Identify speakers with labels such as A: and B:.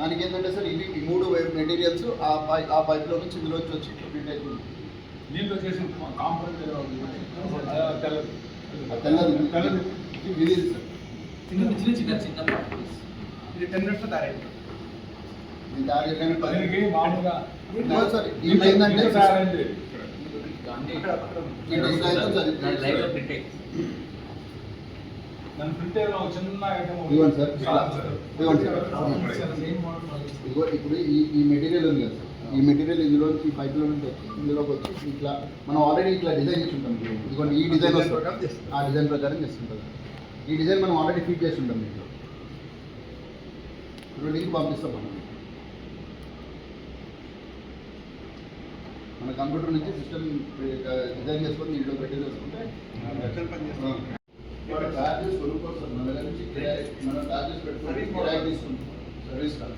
A: దానికి ఏంటంటే సార్ ఇవి ఈ 3 మెటీరియల్స్ ఆ పైప్లో నుంచి ఇందులోంచి వచ్చి ప్రింట్ అవుతుంది.
B: దీంట్లో చేసిన కాంపౌండ్
A: తెల్లది ఇది సార్
C: చిన్న
B: ఇది 10 minutes తయారైంది.
A: ఇది తయారు
B: దీనికి మామూలుగా
A: సార్ దీంట్లో ఏంటంటే
B: తయారైంది. దాని ప్రింట్ అయిన ఒక చిన్న ఐటమ్
A: ఇవ్వండి సార్ ఇవ్వండి సార్. ఇదిగో ఇప్పుడు ఈ మెటీరియల్ ఉంది కదా సార్, ఈ మెటీరియల్ ఇందులోంచి ఈ పైప్లో నుంచి వచ్చి ఇందులోకి వచ్చి ఇట్లా మనం ఆల్రెడీ ఇట్లా డిజైన్ చేసి ఉంటాం. ఇదిగోండి ఈ డిజైన్ వస్తుంది, ఆ డిజైన్ ప్రకారం చేస్తుంటాం. ఈ డిజైన్ మనం ఆల్రెడీ ఫిట్ చేసి ఉంటాం. దీంట్లో ఇప్పుడు లింక్ పంపిస్తాం మనం. మన కంప్యూటర్ నుంచి సిస్టమ్ డిజైన్ చేసుకొని ఇంట్లో పెట్టి చేసుకుంటే చార్జెస్ కొనుక్కోవచ్చు. మన దగ్గర నుంచి మనం చార్జెస్ పెట్టుకుంటే కిరాయి తీసుకుంటాం సర్వీస్ కాదు.